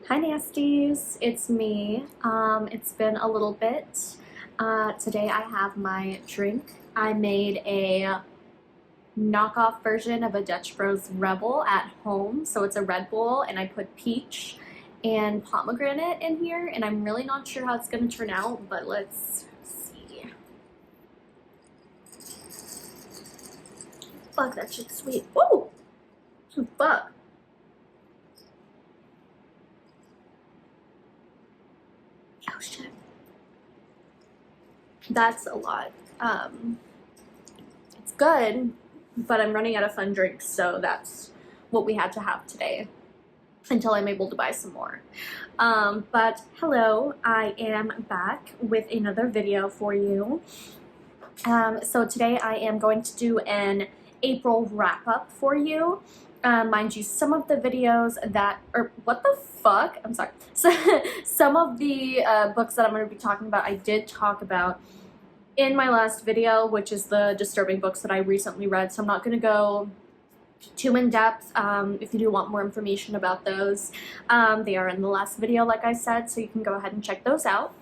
Hi Nasties, it's me. It's been a little bit. Today I have my drink. I made a knockoff version of a Dutch Bros Rebel at home. So it's a Red Bull and I put peach and pomegranate in here and I'm really not sure how it's going to turn out, but let's see. Fuck, that shit's sweet. Woo! Fuck. Oh shit. That's a lot. It's good, but I'm running out of fun drinks, so that's what we had to have today until I'm able to buy some more. But hello, I am back with another video for you. So today I am going to do an April wrap-up for you. Mind you, some of the videos that, or what the fuck? I'm sorry. So, some of the books that I'm going to be talking about, I did talk about in my last video, which is the disturbing books that I recently read. So I'm not going to go too in depth. If you do want more information about those, they are in the last video, like I said, so you can go ahead and check those out.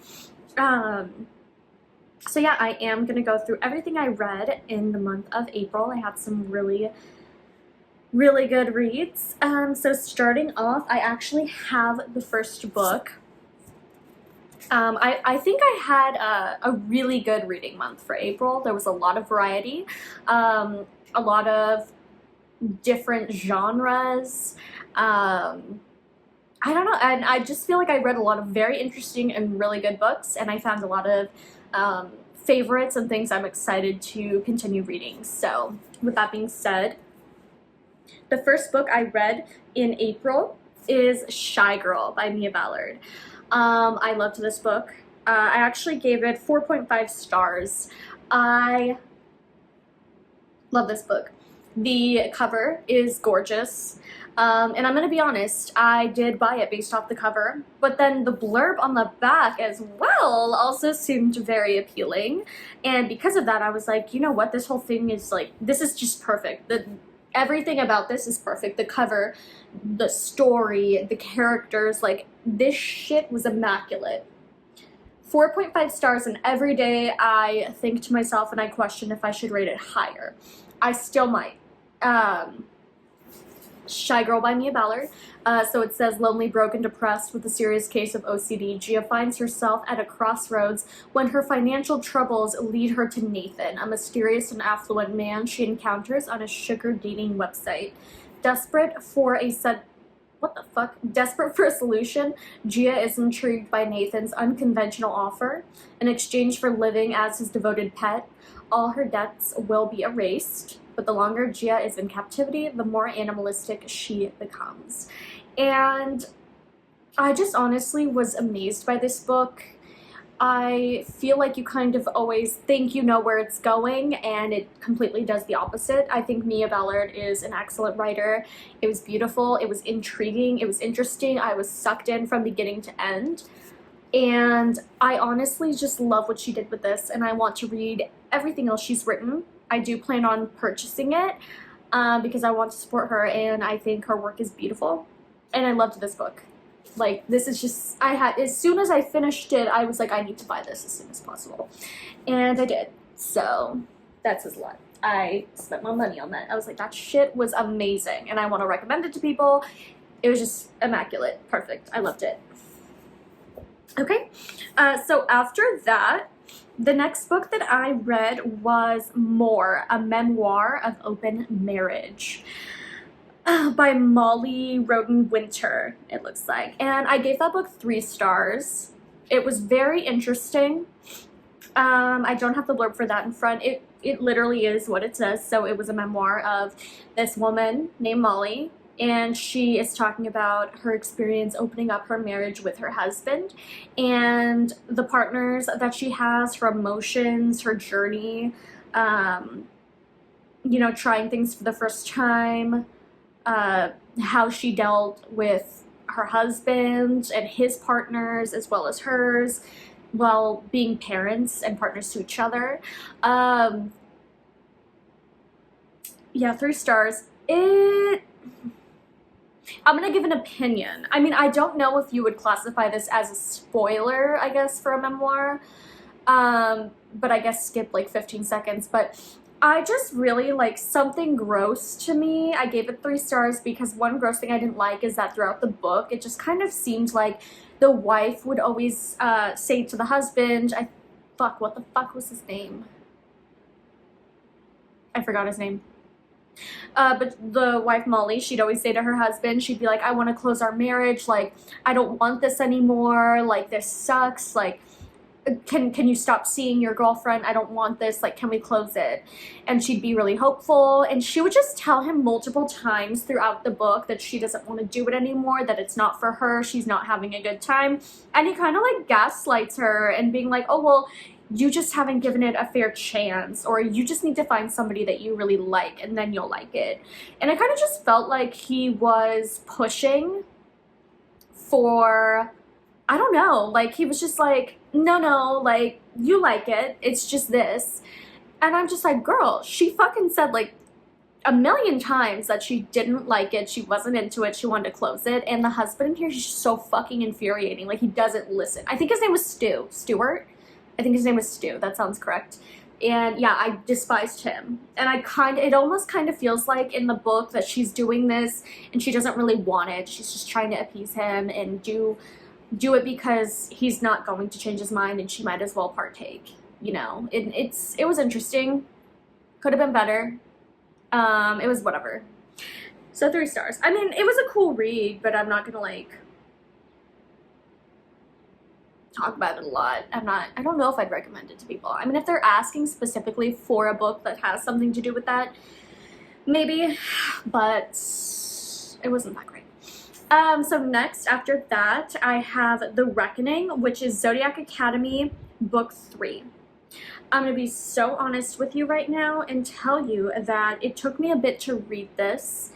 So yeah, I am going to go through everything I read in the month of April. I had some really good reads. So starting off, I actually have the first book. I think I had a really good reading month for April. There was a lot of variety, a lot of different genres. I don't know, and I just feel like I read a lot of very interesting and really good books, and I found a lot of favorites and things I'm excited to continue reading. So with that being said, the first book I read in April is Shy Girl by Mia Ballard. I loved this book. I actually gave it 4.5 stars. I love this book. The cover is gorgeous. And I'm gonna be honest, I did buy it based off the cover, but then the blurb on the back as well also seemed very appealing. And because of that, I was like, you know what, this whole thing is like, this is just perfect. Everything about this is perfect. The cover, the story, the characters, like, this shit was immaculate. 4.5 stars, and every day I think to myself and I question if I should rate it higher. I still might. Shy Girl by Mia Ballard. So it says, lonely, broken, depressed with a serious case of OCD, Gia finds herself at a crossroads when her financial troubles lead her to Nathan, a mysterious and affluent man she encounters on a sugar dating website. Desperate for a solution, Gia is intrigued by Nathan's unconventional offer. In exchange for living as his devoted pet, all her debts will be erased. But the longer Gia is in captivity, the more animalistic she becomes. And I just honestly was amazed by this book. I feel like you kind of always think you know where it's going, and it completely does the opposite. I think Mia Ballard is an excellent writer. It was beautiful, it was intriguing, it was interesting. I was sucked in from beginning to end. And I honestly just love what she did with this, and I want to read everything else she's written. I do plan on purchasing it because I want to support her, and I think her work is beautiful. And I loved this book. Like, this is just, as soon as I finished it, I was like, I need to buy this as soon as possible. And I did. So that says a lot. I spent my money on that. I was like, that shit was amazing, and I want to recommend it to people. It was just immaculate. Perfect. I loved it. Okay, so after that, the next book that I read was More, a Memoir of Open Marriage by Molly Roden Winter, it looks like. And I gave that book 3 stars. It was very interesting. I don't have the blurb for that in front. It literally is what it says. So it was a memoir of this woman named Molly, and she is talking about her experience opening up her marriage with her husband and the partners that she has, her emotions, her journey, you know, trying things for the first time, how she dealt with her husband and his partners as well as hers while being parents and partners to each other. Yeah, 3 stars. I'm gonna give an opinion. I mean, I don't know if you would classify this as a spoiler, I guess, for a memoir. But I guess skip like 15 seconds. But I just really like something gross to me. I gave it 3 stars because one gross thing I didn't like is that throughout the book, it just kind of seemed like the wife would always say to the husband, what the fuck was his name? I forgot his name. But the wife, Molly, she'd always say to her husband, she'd be like, I want to close our marriage. Like, I don't want this anymore. Like, this sucks. Like, can you stop seeing your girlfriend? I don't want this. Like, can we close it? And she'd be really hopeful. And she would just tell him multiple times throughout the book that she doesn't want to do it anymore, that it's not for her. She's not having a good time. And he kind of like gaslights her and being like, oh, well, you just haven't given it a fair chance, or you just need to find somebody that you really like and then you'll like it. And I kind of just felt like he was pushing for, I don't know, like he was just like, no, like you like it, it's just this. And I'm just like, girl, she fucking said like a million times that she didn't like it, she wasn't into it, she wanted to close it. And the husband in here is just so fucking infuriating. Like, he doesn't listen. I think his name was Stuart. I think his name was Stu. That sounds correct. And yeah, I despised him. And it almost kind of feels like in the book that she's doing this and she doesn't really want it. She's just trying to appease him and do it because he's not going to change his mind and she might as well partake. You know, it was interesting. Could have been better. It was whatever. So 3 stars. I mean, it was a cool read, but I'm not gonna like talk about it a lot. I don't know if I'd recommend it to people. I mean, if they're asking specifically for a book that has something to do with that, maybe, but it wasn't that great. So next, after that, I have The Reckoning, which is Zodiac Academy, book 3. I'm going to be so honest with you right now and tell you that it took me a bit to read this.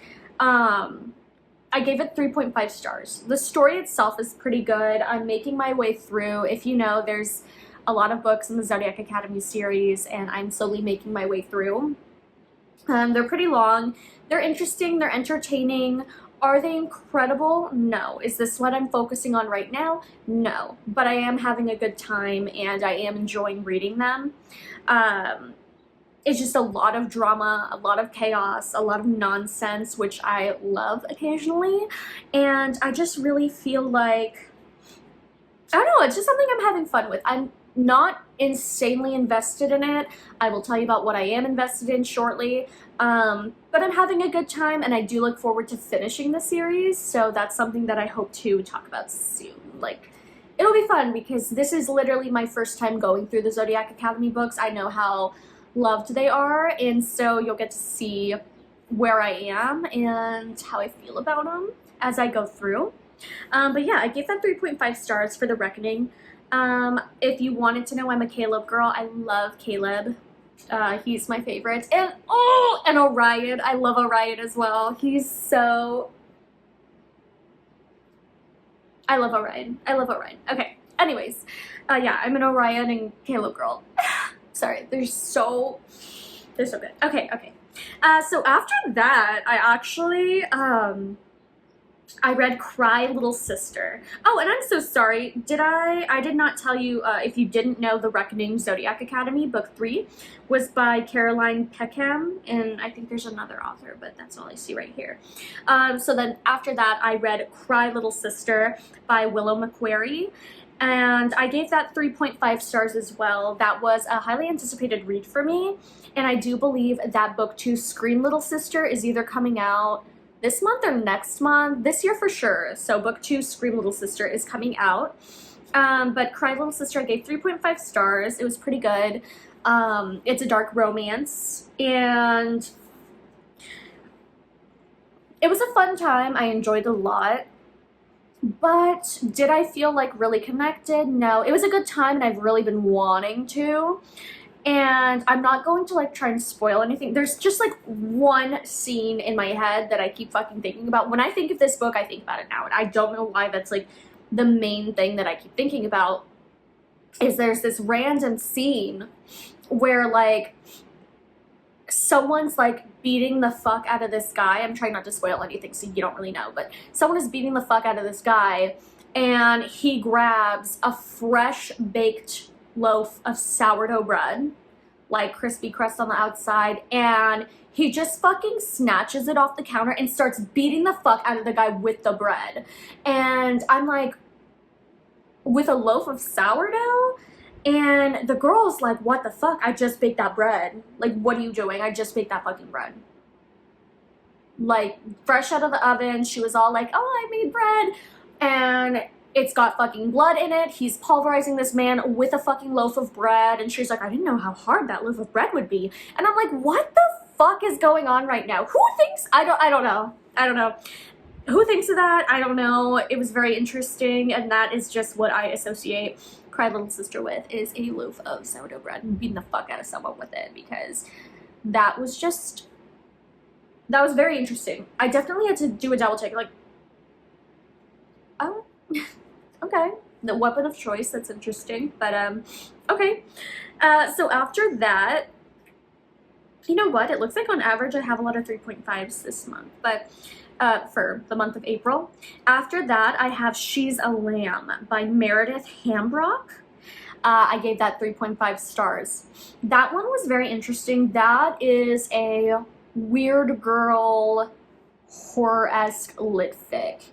I gave it 3.5 stars. The story itself is pretty good. I'm making my way through. If you know, there's a lot of books in the Zodiac Academy series, and I'm slowly making my way through. They're pretty long. They're interesting. They're entertaining. Are they incredible? No. Is this what I'm focusing on right now? No. But I am having a good time, and I am enjoying reading them. It's just a lot of drama, a lot of chaos, a lot of nonsense, which I love occasionally. And I just really feel like, I don't know, it's just something I'm having fun with. I'm not insanely invested in it. I will tell you about what I am invested in shortly. But I'm having a good time, and I do look forward to finishing the series. So that's something that I hope to talk about soon. Like, it'll be fun because this is literally my first time going through the Zodiac Academy books. I know how loved they are, and so you'll get to see where I am and how I feel about them as I go through. But yeah, I gave that 3.5 stars for The Reckoning. If you wanted to know, I'm a Caleb girl. I love Caleb. He's my favorite. And Orion. I love Orion as well. I love Orion. Okay, anyways. Yeah, I'm an Orion and Caleb girl. Sorry, they're so good. Okay. So after that, I actually, I read Cry Little Sister. Oh, and I'm so sorry. I did not tell you, if you didn't know, The Reckoning Zodiac Academy, book 3, was by Caroline Peckham, and I think there's another author, but that's all I see right here. So then after that, I read Cry Little Sister by Willow McQuarrie. And I gave that 3.5 stars as well. That was a highly anticipated read for me. And I do believe that book 2, Scream Little Sister, is either coming out this month or next month. This year for sure. So book 2, Scream Little Sister, is coming out. But Cry Little Sister, I gave 3.5 stars. It was pretty good. It's a dark romance. And it was a fun time. I enjoyed it a lot. But did I feel like really connected? No. It was a good time, and I've really been wanting to. And I'm not going to like try and spoil anything. There's just like one scene in my head that I keep fucking thinking about. When I think of this book, I think about it now. And I don't know why that's like the main thing that I keep thinking about. Is there's this random scene where like someone's like beating the fuck out of this guy. I'm trying not to spoil anything so you don't really know, but someone is beating the fuck out of this guy, and he grabs a fresh baked loaf of sourdough bread, like crispy crust on the outside, and he just fucking snatches it off the counter and starts beating the fuck out of the guy with the bread. And I'm like, with a loaf of sourdough? And the girl's like, what the fuck? I just baked that bread. Like, what are you doing? I just baked that fucking bread. Like, fresh out of the oven. She was all like, oh, I made bread. And it's got fucking blood in it. He's pulverizing this man with a fucking loaf of bread. And she's like, I didn't know how hard that loaf of bread would be. And I'm like, what the fuck is going on right now? Who thinks? I don't know. Who thinks of that? I don't know. It was very interesting, and that is just what I associate Cry Little Sister with, is a loaf of sourdough bread and beating the fuck out of someone with it, because that was very interesting. I definitely had to do a double take, like, oh, okay, the weapon of choice, that's interesting, but okay. So after that, you know what, it looks like on average I have a lot of 3.5s this month, but for the month of April. After that, I have She's a Lamb by Meredith Hambrock. I gave that 3.5 stars. That one was very interesting. That is a weird girl horror-esque lit fic.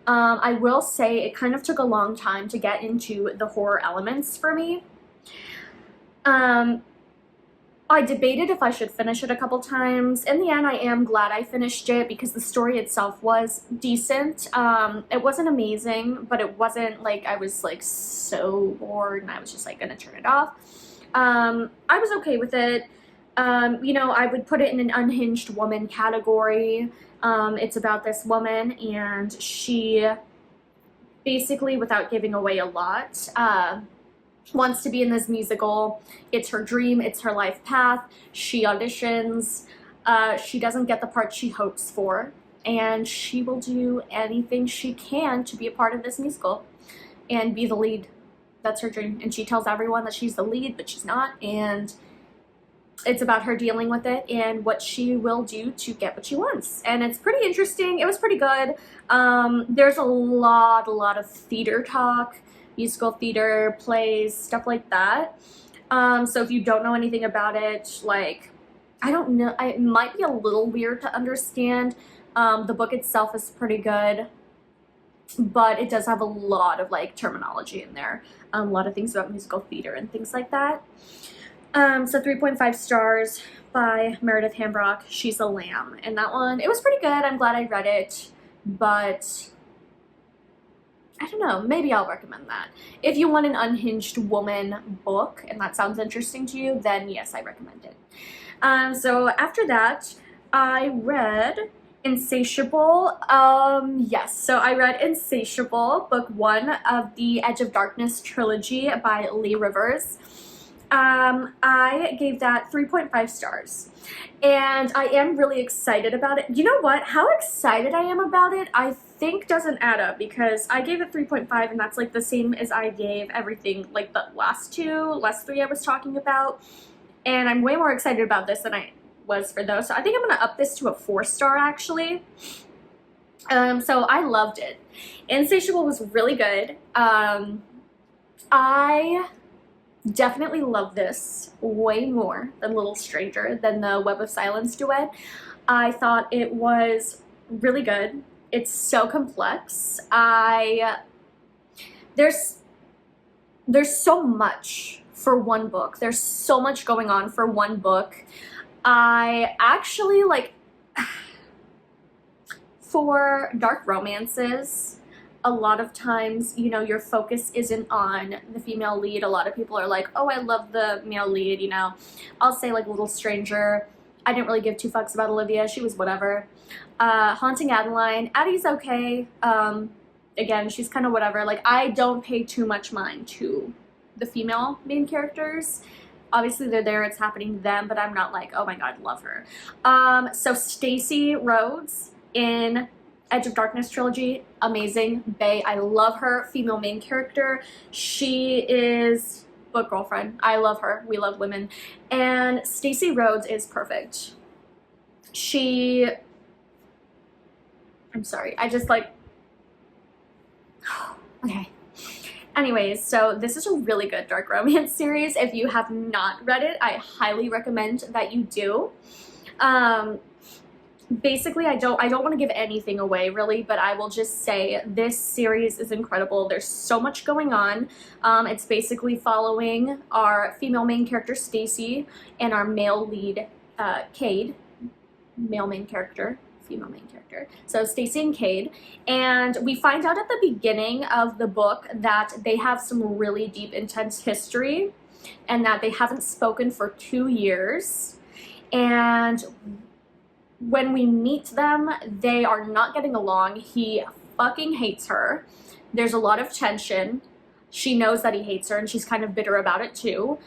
I will say it kind of took a long time to get into the horror elements for me. I debated if I should finish it a couple times. In the end, I am glad I finished it because the story itself was decent. It wasn't amazing, but it wasn't like I was like so bored and I was just like gonna turn it off. I was okay with it. You know, I would put it in an unhinged woman category. It's about this woman, and she basically, without giving away a lot, wants to be in this musical. It's her dream, it's her life path. She auditions, she doesn't get the part she hopes for, and she will do anything she can to be a part of this musical and be the lead. That's her dream, and she tells everyone that she's the lead, but she's not, and it's about her dealing with it and what she will do to get what she wants. And it's pretty interesting. It was pretty good. There's a lot of theater talk, musical theater, plays, stuff like that. So if you don't know anything about it, like, I don't know, it might be a little weird to understand. The book itself is pretty good, but it does have a lot of like terminology in there. A lot of things about musical theater and things like that. So 3.5 stars by Meredith Hambrock, She's a Lamb. And that one, it was pretty good. I'm glad I read it, but I don't know, maybe I'll recommend that. If you want an unhinged woman book and that sounds interesting to you, then yes, I recommend it. So after that, I read Insatiable. Yes, so I read Insatiable, book 1 of the Edge of Darkness trilogy by Lee Rivers. I gave that 3.5 stars, and I am really excited about it. You know what? How excited I am about it, I think doesn't add up, because I gave it 3.5, and that's like the same as I gave everything, like the last three I was talking about, and I'm way more excited about this than I was for those, so I think I'm gonna up this to a 4-star actually. So I loved it. Insatiable was really good. I definitely love this way more than Little Stranger, than the Web of Silence duet. I thought it was really good. It's so complex. There's so much for one book. There's so much going on for one book. I actually like, for dark romances, a lot of times, you know, your focus isn't on the female lead. A lot of people are like, oh, I love the male lead, you know. I'll say like Little Stranger, I didn't really give two fucks about Olivia. She was whatever. Haunting Adeline, Addie's okay. Again, she's kind of whatever. Like, I don't pay too much mind to the female main characters. Obviously, they're there, it's happening to them, but I'm not like, oh my god, love her. So Stacey Rhodes in Edge of Darkness trilogy, amazing. Bae, I love her, female main character. She is book girlfriend. I love her. We love women. And Stacey Rhodes is perfect. I'm sorry. I just like, okay. Anyways, so this is a really good dark romance series. If you have not read it, I highly recommend that you do. Basically, I don't want to give anything away really, but I will just say this series is incredible. There's so much going on. It's basically following our female main character Stacey and our male lead Cade, male main character, female main character. So Stacey and Cade, and we find out at the beginning of the book that they have some really deep, intense history, and that they haven't spoken for 2 years, and when we meet them, they are not getting along. He fucking hates her. There's a lot of tension. She knows that he hates her, and she's kind of bitter about it too.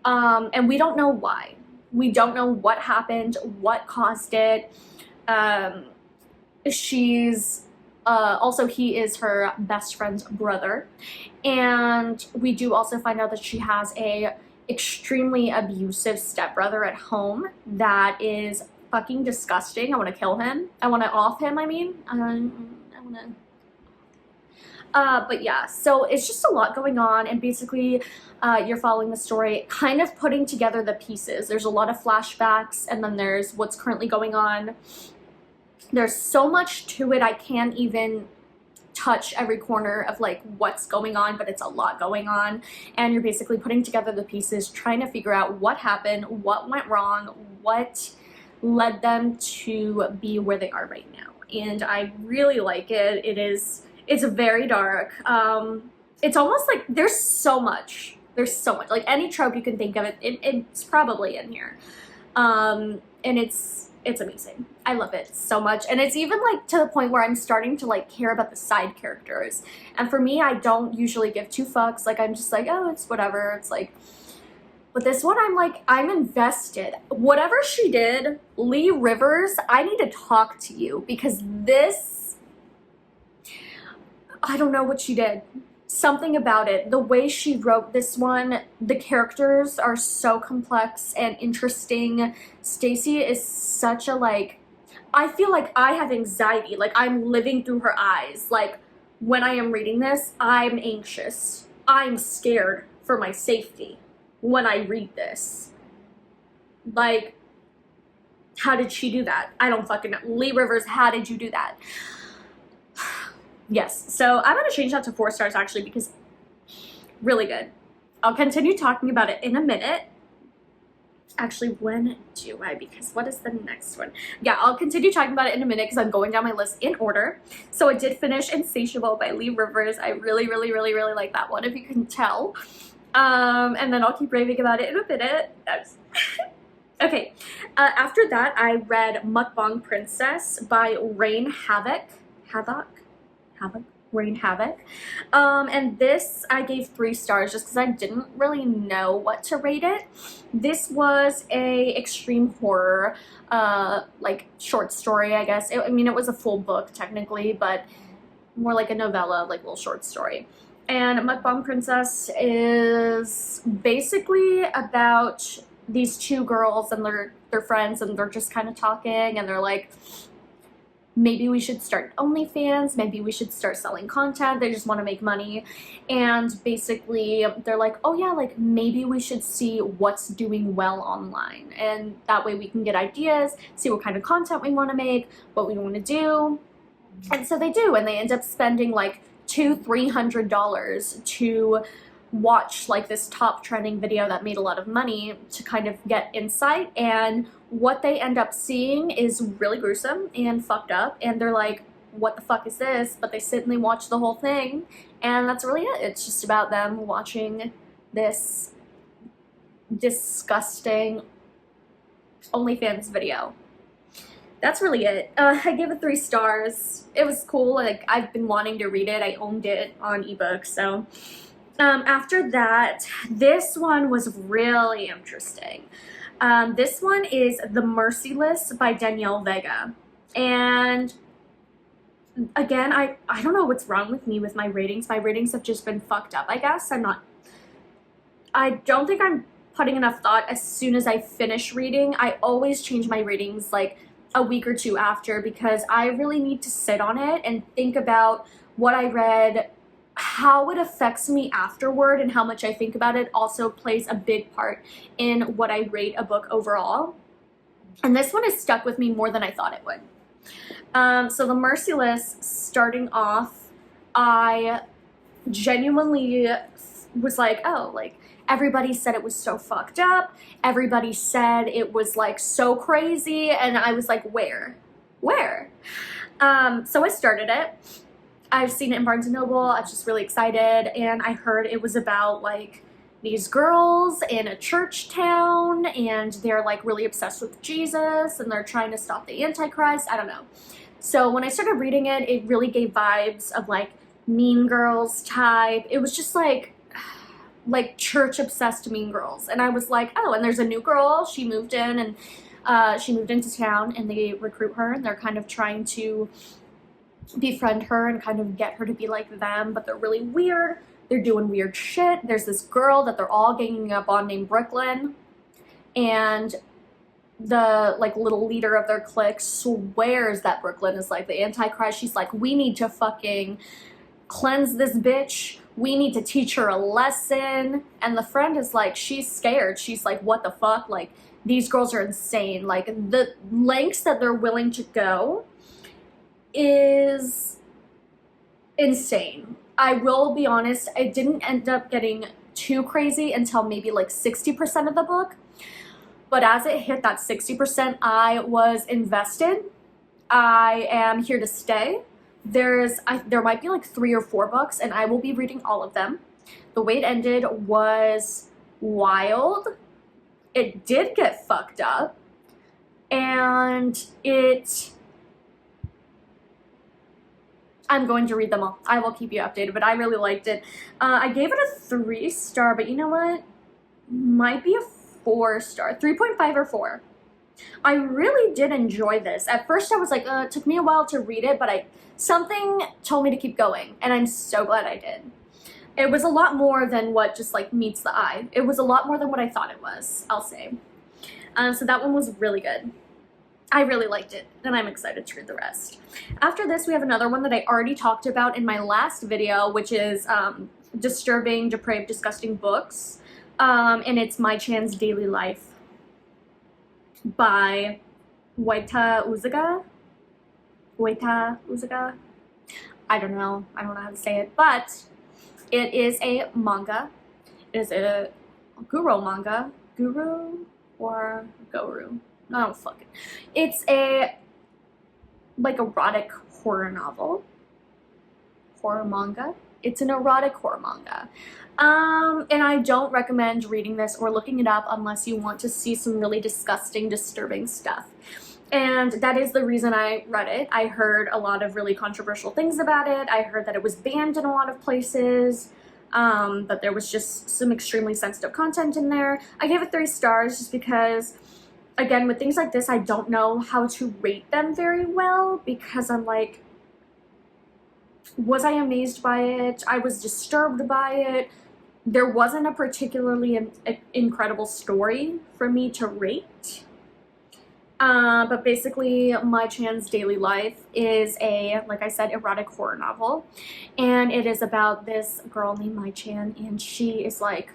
And we don't know why. We don't know what happened, what caused it. Also, he is her best friend's brother. And we do also find out that she has a extremely abusive stepbrother at home that is fucking disgusting. I want to kill him. I want to off him, I mean. I want to... but yeah, so it's just a lot going on, and basically you're following the story, kind of putting together the pieces. There's a lot of flashbacks, and then there's what's currently going on. There's so much to it, I can't even touch every corner of like what's going on, but it's a lot going on, and you're basically putting together the pieces, trying to figure out what happened, what went wrong, what led them to be where they are right now. And I really like it. It's very dark. It's almost like there's so much, like any trope you can think of, it's probably in here. And it's amazing. I love it so much. And it's even like to the point where I'm starting to like care about the side characters. And for me, I don't usually give 2 fucks. Like I'm just like, oh, it's whatever. It's like, but this one, I'm like, I'm invested. Whatever she did, Lee Rivers, I need to talk to you, because this, I don't know what she did. Something about it. The way she wrote this one, the characters are so complex and interesting. Stacey is such a like, I feel like I have anxiety. Like I'm living through her eyes. Like when I am reading this, I'm anxious. I'm scared for my safety when I read this. Like, how did she do that? I don't fucking know. Lee Rivers, how did you do that? Yes, so I'm gonna change that to 4 stars actually, because really good. I'll continue talking about it in a minute. Actually, when do I? Because what is the next one? Yeah, I'll continue talking about it in a minute because I'm going down my list in order. So I did finish Insatiable by Lee Rivers. I really, really, really, really like that one, if you can tell. And then I'll keep raving about it in a minute. Okay, after that, I read Mukbang Princess by Rain Havoc. Rain Havoc. And this I gave 3 stars just because I didn't really know what to rate it. This was a extreme horror, like short story, I guess. I mean, it was a full book technically, but more like a novella, like little short story. And Mukbang Princess is basically about these 2 girls and they're friends, and they're just kind of talking, and they're like, maybe we should start OnlyFans, maybe we should start selling content. They just want to make money. And basically they're like, oh yeah, like maybe we should see what's doing well online, and that way we can get ideas, see what kind of content we want to make, what we want to do. And so they do, and they end up spending like $200-300 to watch like this top trending video that made a lot of money to kind of get insight. And what they end up seeing is really gruesome and fucked up, and they're like, what the fuck is this? But they sit and they watch the whole thing, and that's really it. It's just about them watching this disgusting OnlyFans video. That's really it. I gave it 3 stars. It was cool. Like, I've been wanting to read it. I owned it on ebook. So after that, this one was really interesting. This one is The Merciless by Danielle Vega. And again, I don't know what's wrong with me with my ratings. My ratings have just been fucked up, I guess. I don't think I'm putting enough thought as soon as I finish reading. I always change my readings like a week or two after because I really need to sit on it and think about what I read, how it affects me afterward, and how much I think about it also plays a big part in what I rate a book overall. And this one has stuck with me more than I thought it would. So The Merciless, starting off, I genuinely was like, oh, like, everybody said it was so fucked up. Everybody said it was like so crazy. And I was like, where? So I started it. I've seen it in Barnes & Noble. I was just really excited. And I heard it was about like these girls in a church town and they're like really obsessed with Jesus and they're trying to stop the Antichrist. I don't know. So when I started reading it, it really gave vibes of like Mean Girls type. It was just like church obsessed Mean Girls. And I was like, oh, and there's a new girl. She moved in and she moved into town and they recruit her and they're kind of trying to befriend her and kind of get her to be like them, but they're really weird. They're doing weird shit. There's this girl that they're all ganging up on named Brooklyn, and the like little leader of their clique swears that Brooklyn is like the Antichrist. She's like, we need to fucking cleanse this bitch. We need to teach her a lesson. And the friend is like, she's scared. She's like, what the fuck? Like, these girls are insane. Like, the lengths that they're willing to go is insane. I will be honest, I didn't end up getting too crazy until maybe like 60% of the book. But as it hit that 60%, I was invested. I am here to stay. There might be like 3 or 4 books, and I will be reading all of them. The way it ended was wild. It did get fucked up, and I'm going to read them all. I will keep you updated, but I really liked it. I gave it a 3-star, but you know what? Might be a 4-star, 3.5 or 4. I really did enjoy this. At first I was like, it took me a while to read it, but something told me to keep going, and I'm so glad I did. It was a lot more than what just like meets the eye. It was a lot more than what I thought it was, I'll say. So that one was really good. I really liked it, and I'm excited to read the rest. After this, we have another one that I already talked about in my last video, which is Disturbing, Depraved, Disgusting Books. And it's My Chan's Daily Life by Waita Uzaga. I don't know how to say it, but it is a manga. It is a Guru manga. Guru or Goru? No, fuck it. It's a like erotic horror novel. Horror manga. It's an erotic horror manga. And I don't recommend reading this or looking it up unless you want to see some really disgusting, disturbing stuff. And that is the reason I read it. I heard a lot of really controversial things about it. I heard that it was banned in a lot of places, that there was just some extremely sensitive content in there. I gave it 3 stars just because, again, with things like this, I don't know how to rate them very well because I'm like, was I amazed by it? I was disturbed by it. There wasn't a particularly incredible story for me to rate. But basically, My Chan's Daily Life is a, like I said, erotic horror novel. And it is about this girl named Mai Chan, and she is like,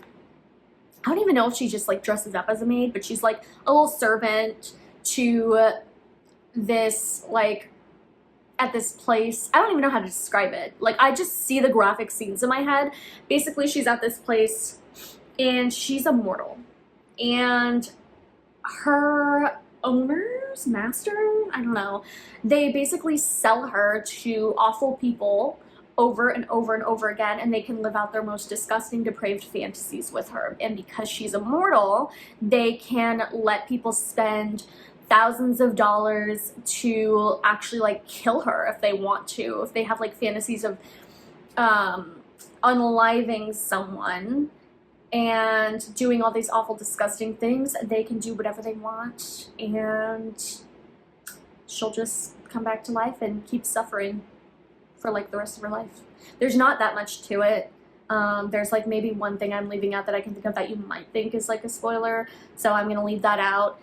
I don't even know if she just like dresses up as a maid, but she's like a little servant to this, like, at this place. I don't even know how to describe it. Like, I just see the graphic scenes in my head. Basically, she's at this place and she's immortal. And her owners, master, I don't know, they basically sell her to awful people over and over and over again, and they can live out their most disgusting, depraved fantasies with her. And because she's immortal, they can let people spend thousands of dollars to actually like kill her if they want to. If they have like fantasies of unaliving someone and doing all these awful, disgusting things, they can do whatever they want, and she'll just come back to life and keep suffering for like the rest of her life. There's not that much to it. There's like maybe one thing I'm leaving out that I can think of that you might think is like a spoiler, so I'm gonna leave that out.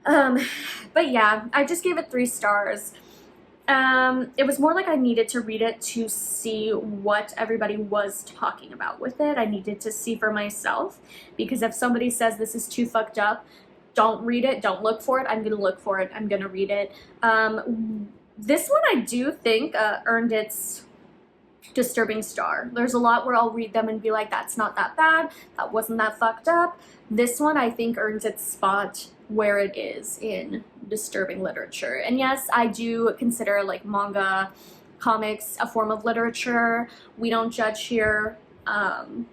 But yeah, I just gave it 3 stars. It was more like I needed to read it to see what everybody was talking about with it. I needed to see for myself, because if somebody says this is too fucked up, don't read it, don't look for it. I'm gonna look for it, I'm gonna read it. This one I do think earned its disturbing star. There's a lot where I'll read them and be like, that's not that bad, that wasn't that fucked up. This one I think earns its spot where it is in disturbing literature. And yes, I do consider like manga, comics a form of literature. We don't judge here. You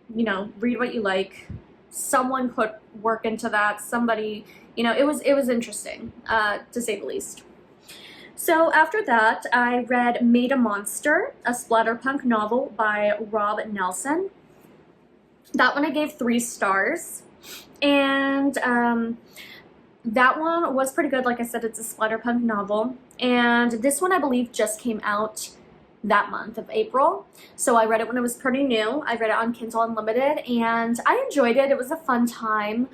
know, read what you like. Someone put work into that. Somebody, you know, it was interesting, to say the least. So after that, I read Made a Monster, a splatterpunk novel by Rob Nelson. That one I gave 3 stars. And that one was pretty good. Like I said, it's a splatterpunk novel. And this one I believe just came out that month of April. So I read it when it was pretty new. I read it on Kindle Unlimited and I enjoyed it. It was a fun time.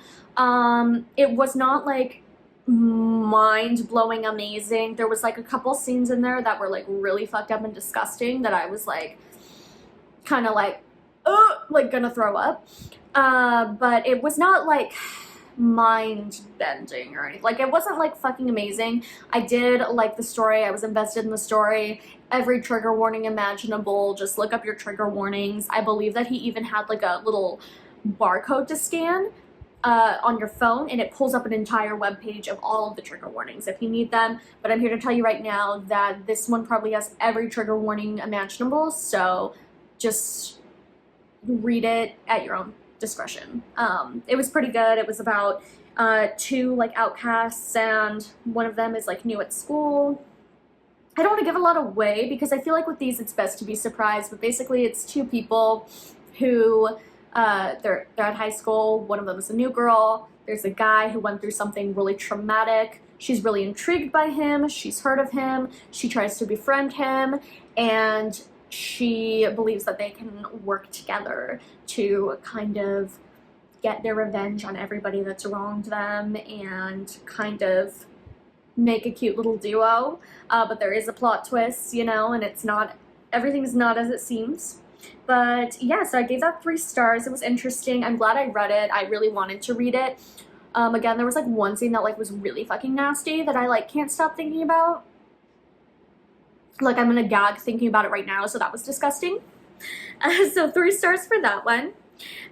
It was not like mind-blowing amazing. There was like a couple scenes in there that were like really fucked up and disgusting that I was like kind of like gonna throw up, but it was not like mind-bending or anything. Like, it wasn't like fucking amazing. I did like the story. I was invested in the story. Every trigger warning imaginable. Just look up your trigger warnings. I believe that he even had like a little barcode to scan on your phone, and it pulls up an entire web page of all of the trigger warnings if you need them. But I'm here to tell you right now that this one probably has every trigger warning imaginable, so just read it at your own discretion. It was pretty good. It was about 2 like outcasts, and one of them is like new at school. I don't want to give a lot away because I feel like with these it's best to be surprised, but basically it's 2 people who they're at high school. One of them is a new girl. There's a guy who went through something really traumatic. She's really intrigued by him. She's heard of him. She tries to befriend him, and she believes that they can work together to kind of get their revenge on everybody that's wronged them and kind of make a cute little duo. But there is a plot twist, you know, and it's not, everything's not as it seems. But yeah, so I gave that 3 stars. It was interesting. I'm glad I read it. I really wanted to read it. Again, there was like one scene that like was really fucking nasty that I like can't stop thinking about. Like, I'm gonna gag thinking about it right now, so that was disgusting. So 3 stars for that one.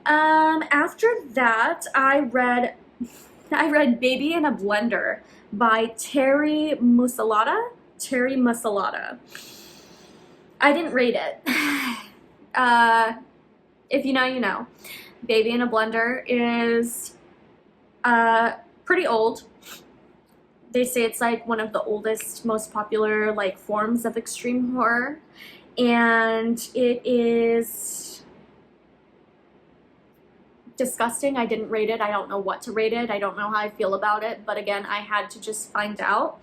After that, I read Baby in a Blender by Terry Musalata. I didn't rate it. If you know, you know. Baby in a Blender is pretty old. They say it's like one of the oldest, most popular like forms of extreme horror, and it is disgusting. I didn't rate it. I don't know what to rate it. I don't know how I feel about it, but again, I had to just find out.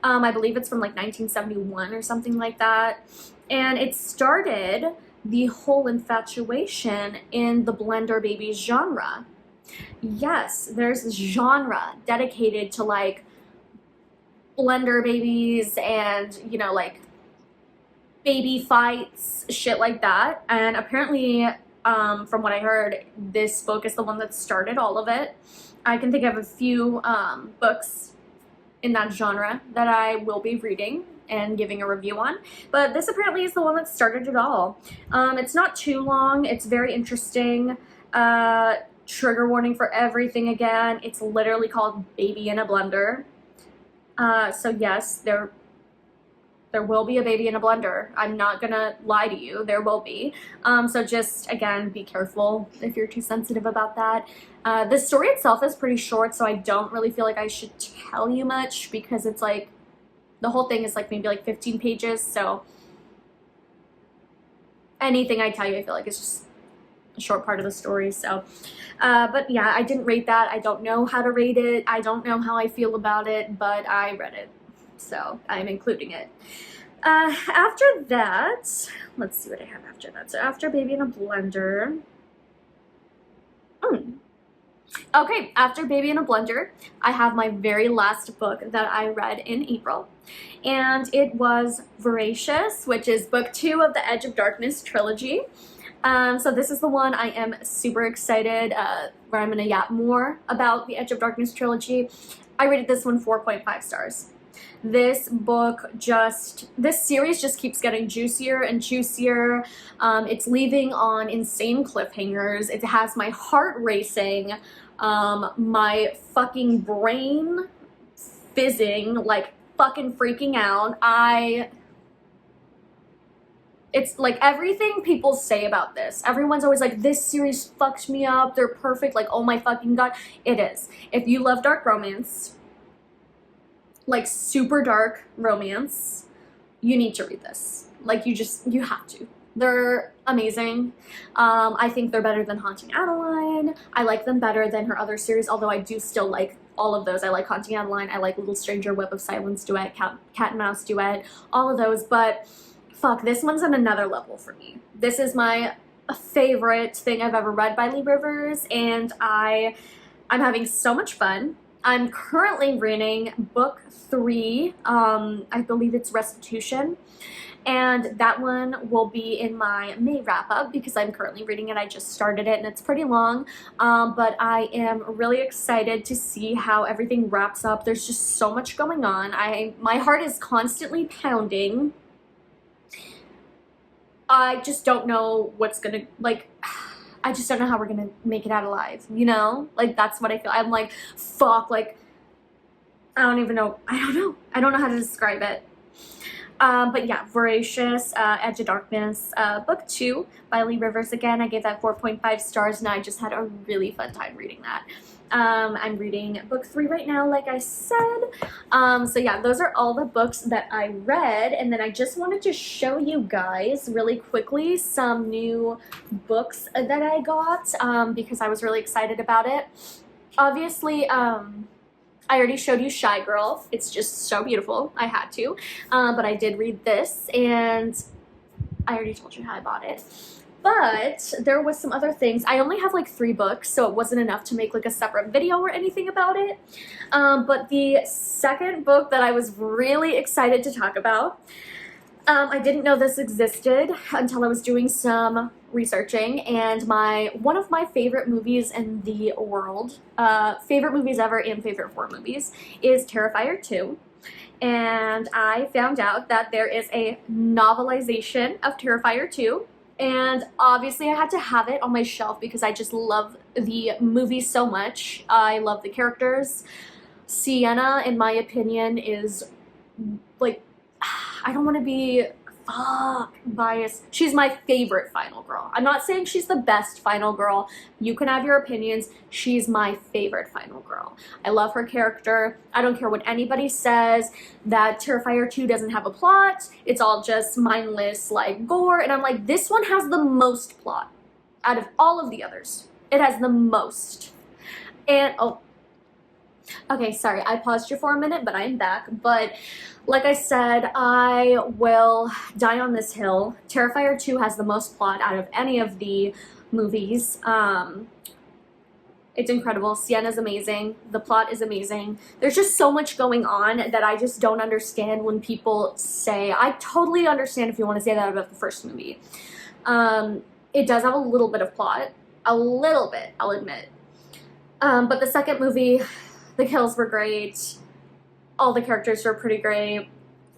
I believe it's from like 1971 or something like that, and it started the whole infatuation in the Blender Babies genre. Yes, there's this genre dedicated to like Blender babies and, you know, like baby fights, shit like that. And apparently, from what I heard, this book is the one that started all of it. I can think of a few books in that genre that I will be reading and giving a review on, but this apparently is the one that started it all. It's not too long. It's very interesting. Trigger warning for everything again. It's literally called Baby in a Blender. So yes, there will be a baby in a blender. I'm not gonna lie to you, there will be. So just, again, be careful if you're too sensitive about that. The story itself is pretty short, so I don't really feel like I should tell you much because it's like, the whole thing is like maybe like 15 pages, so anything I tell you I feel like is just a short part of the story. So but yeah, I didn't rate that. I don't know how to rate it. I don't know how I feel about it, but I read it, so I'm including it. After that, let's see what I have after that. So after Baby in a Blender. Okay, after Baby in a Blender, I have my very last book that I read in April, and it was Voracious, which is book 2 of the Edge of Darkness trilogy. So this is the one I am super excited, where I'm going to yap more about the Edge of Darkness trilogy. I rated this one 4.5 stars. This series just keeps getting juicier and juicier. It's leaving on insane cliffhangers. It has my heart racing, my fucking brain fizzing, like fucking freaking out. It's like everything people say about this. Everyone's always like, this series fucked me up, they're perfect, like, oh my fucking god. It is. If you love dark romance, like super dark romance, you need to read this. Like, you have to. They're amazing. I think they're better than Haunting Adeline. I like them better than her other series, although I do still like all of those. I like Haunting Adeline, I like Little Stranger, Web of Silence Duet, Cat and Mouse Duet, all of those, but fuck, this one's on another level for me. This is my favorite thing I've ever read by Lee Rivers, and I'm having so much fun. I'm currently reading book 3, I believe it's Restitution, and that one will be in my May wrap-up because I'm currently reading it. I just started it and it's pretty long, but I am really excited to see how everything wraps up. There's just so much going on. My heart is constantly pounding. I just don't know what's gonna, like, I just don't know how we're gonna make it out alive, you know? Like, that's what I feel. I'm like, fuck, like, I don't know how to describe it. But yeah, Voracious, Edge of Darkness, book 2 by Lee Rivers. Again, I gave that 4.5 stars, and I just had a really fun time reading that. I'm reading book 3 right now, like I said. So yeah, those are all the books that I read, and then I just wanted to show you guys really quickly some new books that I got, because I was really excited about it. Obviously, I already showed you Shy Girl. It's just so beautiful. I had to. But I did read this, and I already told you how I bought it. But there was some other things. I only have like 3 books, so it wasn't enough to make like a separate video or anything about it. But the second book that I was really excited to talk about, I didn't know this existed until I was doing some researching, and one of my favorite movies in the world, favorite movies ever and favorite horror movies, is Terrifier 2. And I found out that there is a novelization of Terrifier 2. And obviously I had to have it on my shelf because I just love the movie so much. I love the characters. Sienna, in my opinion, is like, I don't want to be biased. She's my favorite final girl. I'm not saying she's the best final girl. You can have your opinions. She's my favorite final girl. I love her character. I don't care what anybody says that Terrifier 2 doesn't have a plot. It's all just mindless like gore. And I'm like, this one has the most plot out of all of the others. It has the most. And okay, sorry, I paused you for a minute, but I'm back. But like I said, I will die on this hill. Terrifier 2 has the most plot out of any of the movies. It's incredible. Sienna's amazing. The plot is amazing. There's just so much going on that I just don't understand when people say, I totally understand if you want to say that about the first movie. It does have a little bit of plot. A little bit, I'll admit. But the second movie, the kills were great. All the characters were pretty great.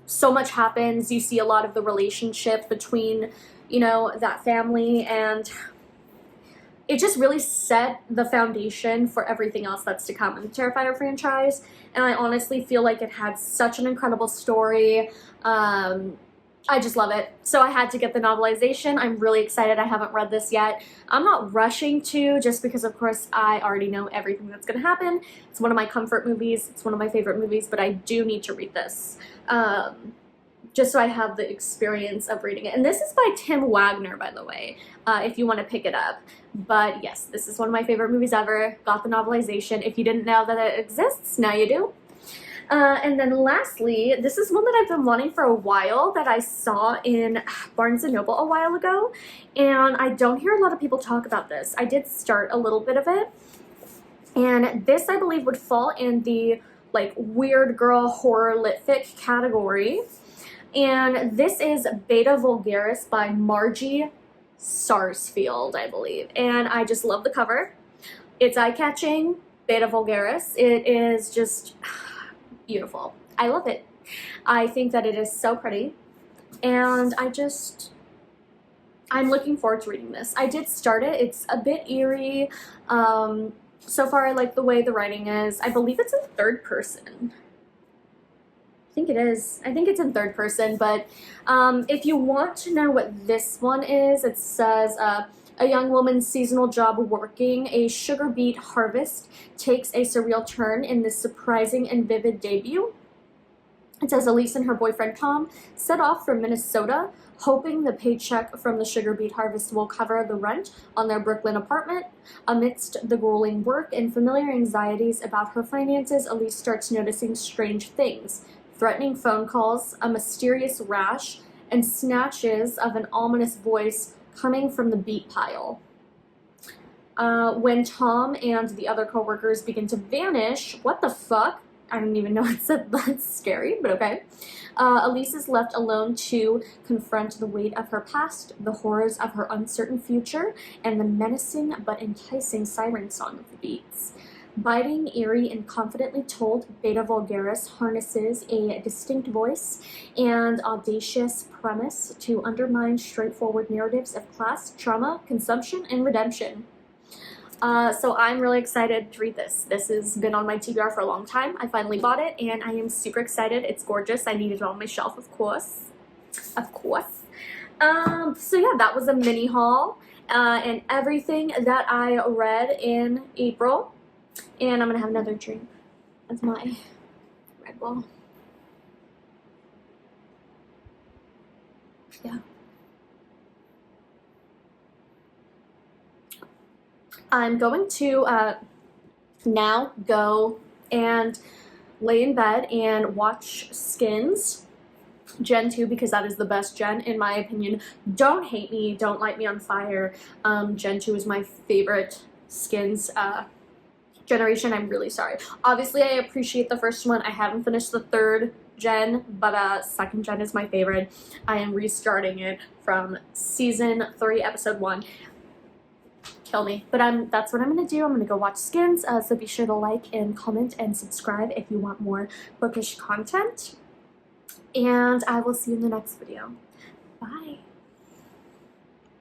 So much happens. You see a lot of the relationship between, you know, that family, and it just really set the foundation for everything else that's to come in the Terrifier franchise. And I honestly feel like it had such an incredible story. I just love it. So I had to get the novelization. I'm really excited. I haven't read this yet. I'm not rushing to, just because of course I already know everything that's going to happen. It's one of my comfort movies. It's one of my favorite movies, but I do need to read this. Just so I have the experience of reading it. And this is by Tim Wagner, by the way, if you want to pick it up. But yes, this is one of my favorite movies ever. Got the novelization. If you didn't know that it exists, now you do. And then lastly, this is one that I've been wanting for a while that I saw in Barnes & Noble a while ago, and I don't hear a lot of people talk about this. I did start a little bit of it, and this I believe would fall in the like weird girl horror lit fic category. And this is Beta Vulgaris by Margie Sarsfield, I believe. And I just love the cover. It's eye-catching, Beta Vulgaris. It is just beautiful. I love it. I think that it is so pretty. And I'm looking forward to reading this. I did start it. It's a bit eerie. So far I like the way the writing is. I believe it's in third person. I think it is. I think it's in third person, but if you want to know what this one is, it says, a young woman's seasonal job working a sugar beet harvest takes a surreal turn in this surprising and vivid debut. It says Elise and her boyfriend Tom set off from Minnesota, hoping the paycheck from the sugar beet harvest will cover the rent on their Brooklyn apartment. Amidst the grueling work and familiar anxieties about her finances, Elise starts noticing strange things. Threatening phone calls, a mysterious rash, and snatches of an ominous voice coming from the beet pile. When Tom and the other coworkers begin to vanish, what the fuck? I didn't even know it said that's scary, but okay. Elise is left alone to confront the weight of her past, the horrors of her uncertain future, and the menacing but enticing siren song of the beats. Biting, eerie, and confidently told, Beta Vulgaris harnesses a distinct voice and audacious premise to undermine straightforward narratives of class, trauma, consumption, and redemption. So I'm really excited to read this. This has been on my TBR for a long time. I finally bought it, and I am super excited. It's gorgeous. I need it on my shelf, of course. Of course. So yeah, that was a mini haul, and everything that I read in April. And I'm going to have another drink of my Red Bull. Yeah. I'm going to now go and lay in bed and watch Skins Gen 2 because that is the best gen in my opinion. Don't hate me, don't light me on fire. Gen 2 is my favorite Skins generation. I'm really sorry. Obviously, I appreciate the first one. I haven't finished the third gen, but second gen is my favorite. I am restarting it from season 3, episode 1. Kill me. But that's what I'm going to do. I'm going to go watch Skins, so be sure to like and comment and subscribe if you want more bookish content. And I will see you in the next video. Bye.